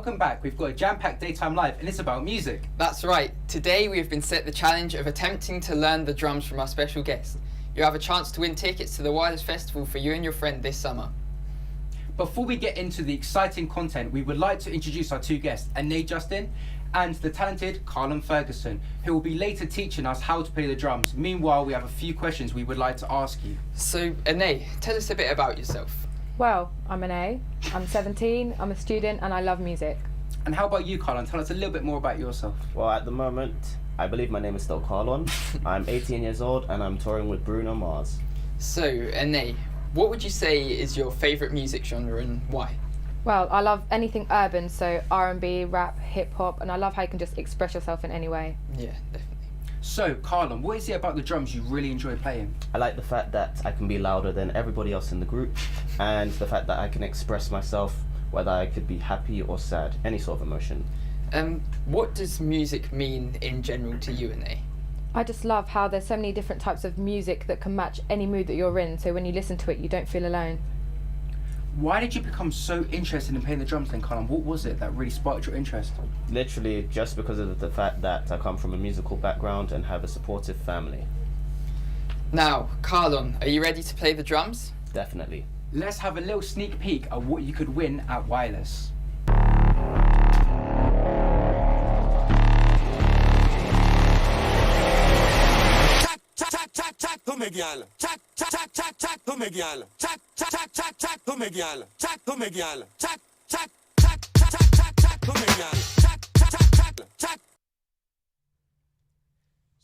welcome back. We've got a jam-packed daytime live and it's about music. That's right. Today we have been set the challenge of attempting to learn the drums from our special guest. You have a chance to win tickets to the Wireless Festival for you and your friend this summer. Before we get into the exciting content, we would like to introduce our two guests, Anae Justin and the talented Carlon Ferguson, who will be later teaching us how to play the drums. Meanwhile, we have a few questions we would like to ask you. So, Anae, tell us a bit about yourself. Well, I'm Anae, I'm 17, I'm a student and I love music. And how about you, Carlon? Tell us a little bit more about yourself. Well, at the moment, I believe my name is still Carlon. I'm 18 years old and I'm touring with Bruno Mars. So, Anae, what would you say is your favourite music genre and why? Well, I love anything urban, so R&B, rap, hip hop, and I love how you can just express yourself in any way. Yeah, definitely. So, Carlon, what is it about the drums you really enjoy playing? I like the fact that I can be louder than everybody else in the group, and the fact that I can express myself, whether I could be happy or sad, any sort of emotion. What does music mean in general to you, Anae? I just love how there's so many different types of music that can match any mood that you're in, so when you listen to it, you don't feel alone. Why did you become so interested in playing the drums then, Carlon? What was it that really sparked your interest? Literally just because of the fact that I come from a musical background and have a supportive family. Now, Carlon, are you ready to play the drums? Definitely. Let's have a little sneak peek at what you could win at Wireless. Come gyal, chat chat chat chat chat come gyal, chat chat chat chat chat come gyal, chat come gyal, chat chat chat chat chat chat come gyal, chat chat chat chat.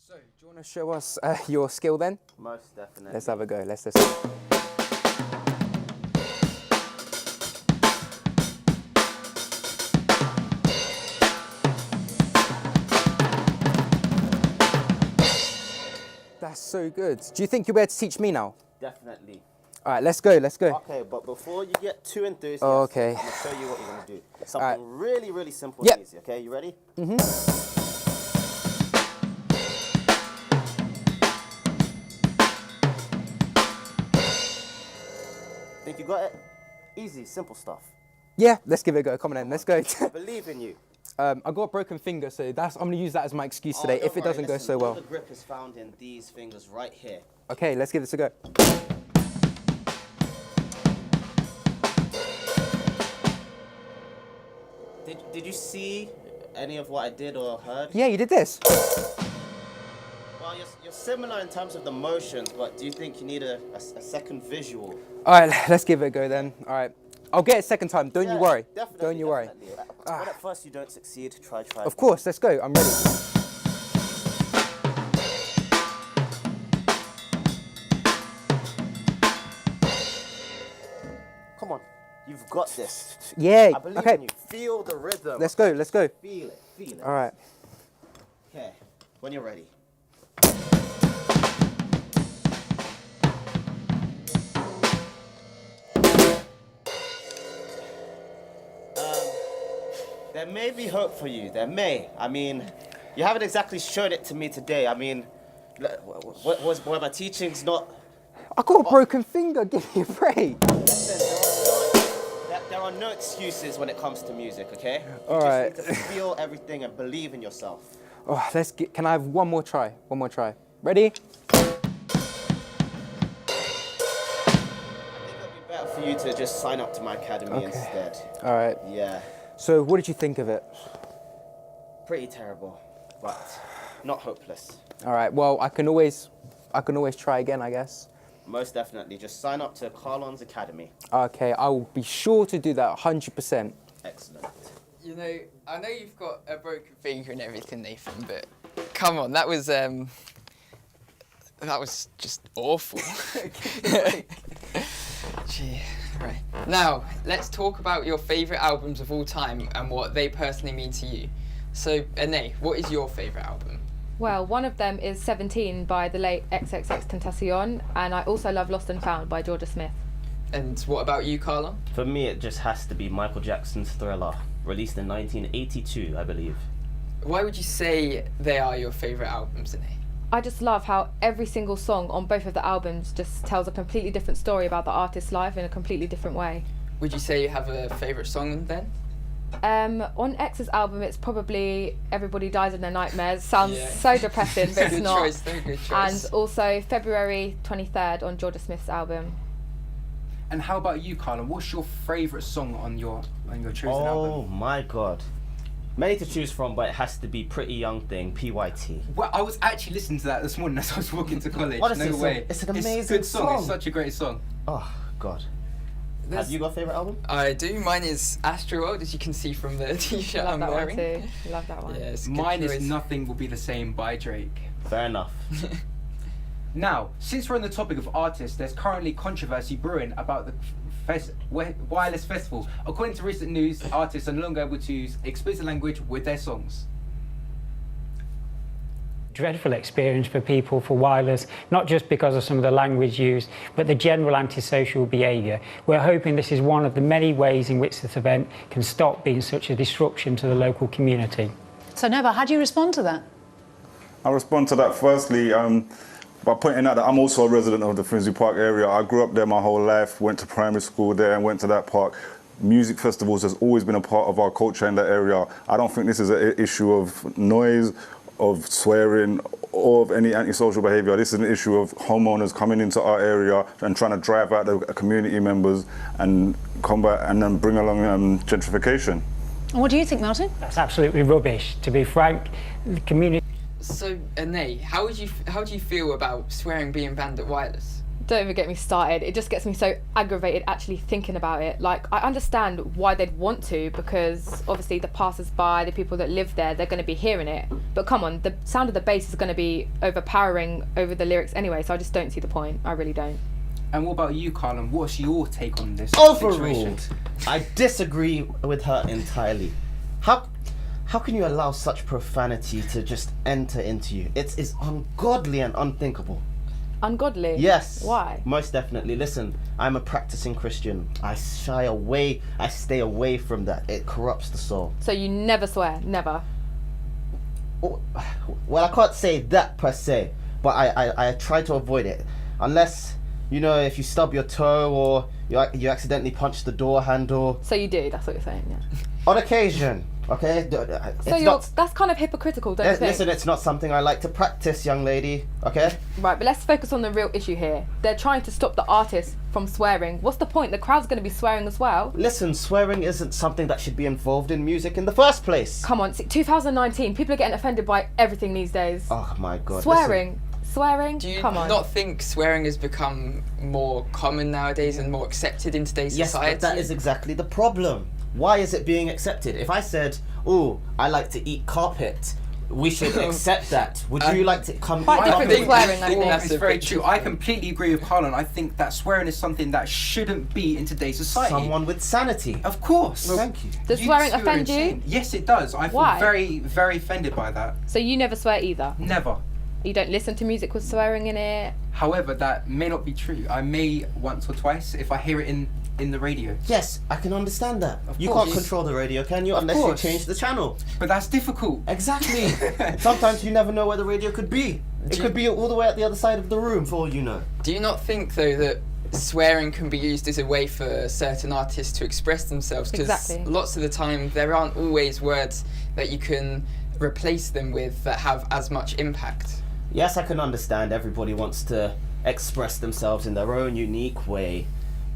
So, do you want to show us your skill then? Most definitely. Let's have a go. Let's listen. That's so good. Do you think you'll be able to teach me now? Definitely. All right, let's go, let's go. Okay, but before you get too enthusiastic, Okay. I'm going to show you what you're going to do. Something really, really simple Yep. and easy, okay? You ready? Mm-hmm. Think you got it? Easy, simple stuff. Yeah, let's give it a go. Come on then, let's go. I believe in you. I got a broken finger, so I'm going to use that as my excuse today don't if it worry, doesn't go listen, so all well. the grip is found in these fingers right here. Okay, let's give this a go. Did you see any of what I did or heard? Yeah, you did this. Well, you're similar in terms of the motions, but do you think you need a second visual? All right, let's give it a go then. All right. I'll get it second time. Don't you Yeah, worry. Definitely, Don't you worry. definitely. When at first you don't succeed, try. Of course, let's go. I'm ready. Come on, you've got this. Yeah. I believe Okay. in you. Feel the rhythm. Let's go. Let's go. Feel it. All right. Okay, when you're ready. There may be hope for you. There may. I mean, you haven't exactly shown it to me today. I mean, were my teachings not? I got a broken finger. Give me a break. There are no excuses when it comes to music. Okay. All you right. just need to feel everything and believe in yourself. Oh, can I have one more try? One more try. Ready? I think it'd be better for you to just sign up to my academy instead. All right. Yeah. So, what did you think of it? Pretty terrible, but not hopeless. All right. Well, I can always try again, I guess. Most definitely. Just sign up to Carlon's Academy. Okay, I will be sure to do that 100%. Excellent. You know, I know you've got a broken finger and everything, Nathan, but come on, that was just awful. Gee, right. Now, let's talk about your favourite albums of all time and what they personally mean to you. So, Anae, what is your favourite album? Well, one of them is 17 by the late XXXTentacion, and I also love Lost and Found by Georgia Smith. And what about you, Carlon? For me, it just has to be Michael Jackson's Thriller, released in 1982, I believe. Why would you say they are your favourite albums, Anae? I just love how every single song on both of the albums just tells a completely different story about the artist's life in a completely different way. Would you say you have a favourite song then? On X's album, it's probably Everybody Dies in Their Nightmares. Sounds Yeah. so depressing, but it's Good not. choice, though, good choice. And also February 23rd on Jordan Smith's album. And how about you, Carlin? What's your favourite song on your chosen Oh album? my god. Many to choose from, but it has to be Pretty Young Thing, PYT. Well, I was actually listening to that this morning as I was walking to college. Honestly, no way. it's an It's a amazing good song. It's song. such a great song. Oh god. There's- Have you got a favourite album? I do. Mine is Astroworld, as you can see from the t-shirt Love I'm that wearing. one too. Love that one. Yeah, it's a good Mine choice. is Nothing Will Be the Same by Drake. Fair enough. Now, since we're on the topic of artists, there's currently controversy brewing about the Wireless Festival. According to recent news, artists are no longer able to use explicit language with their songs. Dreadful experience for people for Wireless, not just because of some of the language used, but the general antisocial behaviour. We're hoping this is one of the many ways in which this event can stop being such a disruption to the local community. So, Neva, how do you respond to that? I respond to that firstly by pointing out that I'm also a resident of the Finsbury Park area. I grew up there my whole life, went to primary school there and went to that park. Music festivals has always been a part of our culture in that area. I don't think this is an issue of noise, of swearing, or of any antisocial behaviour. This is an issue of homeowners coming into our area and trying to drive out the community members and combat and then bring along gentrification. And what do you think, Martin? That's absolutely rubbish. To be frank, the community... So, Anae, how do you feel about swearing being banned at Wireless? Don't even get me started. It just gets me so aggravated actually thinking about it. Like, I understand why they'd want to, because obviously the passers-by, the people that live there, they're going to be hearing it. But come on, the sound of the bass is going to be overpowering over the lyrics anyway, so I just don't see the point. I really don't. And what about you, Carlin? What's your take on this Overruled. situation? I disagree with her entirely. How can you allow such profanity to just enter into you? It is ungodly and unthinkable. Ungodly? Yes. Why? Most definitely. Listen, I'm a practicing Christian. I stay away from that. It corrupts the soul. So you never swear? Never? Well, I can't say that per se, but I try to avoid it. Unless, you know, if you stub your toe or you accidentally punch the door handle. So you do, that's what you're saying, yeah. On occasion, okay? So that's kind of hypocritical, don't you think? Listen, it's not something I like to practice, young lady, okay? Right, but let's focus on the real issue here. They're trying to stop the artists from swearing. What's the point? The crowd's going to be swearing as well. Listen, swearing isn't something that should be involved in music in the first place. Come on, 2019, people are getting offended by everything these days. Oh my god. Swearing. Swearing? Do you Come on. not think swearing has become more common nowadays and more accepted in today's Yes, society? but that is exactly the problem. Why is it being accepted? If I said, "Oh, I like to eat carpet," we should accept that. Would you like to come Quite eat different carpet? to swearing, I think. that's It's a very bit true. I completely agree with Carlin. I think that swearing is something that shouldn't be in today's society. Someone with sanity. Of course. Thank you. Does You swearing two are offend you? insane. Yes, it does. I feel Why? very, very offended by that. So you never swear either? Never. You don't listen to music with swearing in it? However, that may not be true. I may once or twice if I hear it in the radio. Yes, I can understand that. You course. can't control the radio, can you? Of Unless course. you change the channel. But that's difficult. Exactly. Sometimes you never know where the radio could be. It could be all the way at the other side of the room, for all you know. Do you not think, though, that swearing can be used as a way for certain artists to express themselves? Because Exactly. lots of the time there aren't always words that you can replace them with that have as much impact. Yes, I can understand everybody wants to express themselves in their own unique way.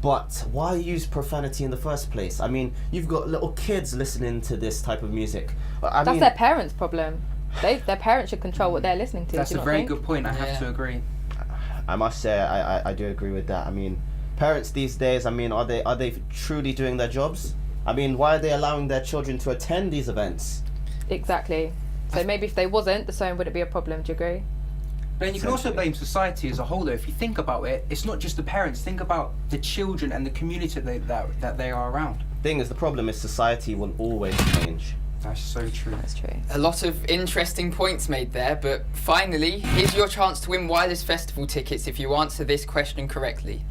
But why use profanity in the first place? I mean, you've got little kids listening to this type of music. I That's mean, their parents' problem. Their parents should control what they're listening to. That's do you a not very think? good point. I Yeah. have to agree. I must say, I do agree with that. I mean, parents these days, I mean, are they truly doing their jobs? I mean, why are they allowing their children to attend these events? Exactly. So maybe if they wasn't, the sewing wouldn't be a problem. Do you agree? But you can also blame society as a whole, though. If you think about it, it's not just the parents. Think about the children and the community that they are around. Thing is, the problem is society will always change. That's so true. That's true. A lot of interesting points made there, but finally, here's your chance to win Wireless Festival tickets if you answer this question correctly.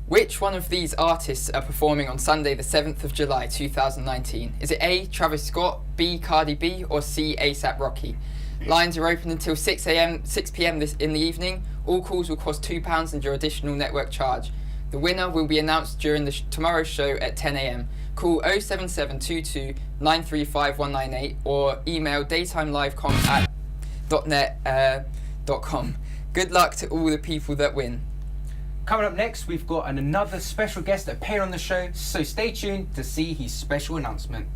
Which one of these artists are performing on Sunday the 7th of July 2019? Is it A, Travis Scott, B, Cardi B, or C, ASAP Rocky? Lines are open until 6 p.m. in the evening. All calls will cost £2 and your additional network charge. The winner will be announced during tomorrow's show at 10 a.m. Call 07722 935 or email daytimelivecom@.net.com. Good luck to all the people that win. Coming up next, we've got another special guest that appeared on the show, so stay tuned to see his special announcement.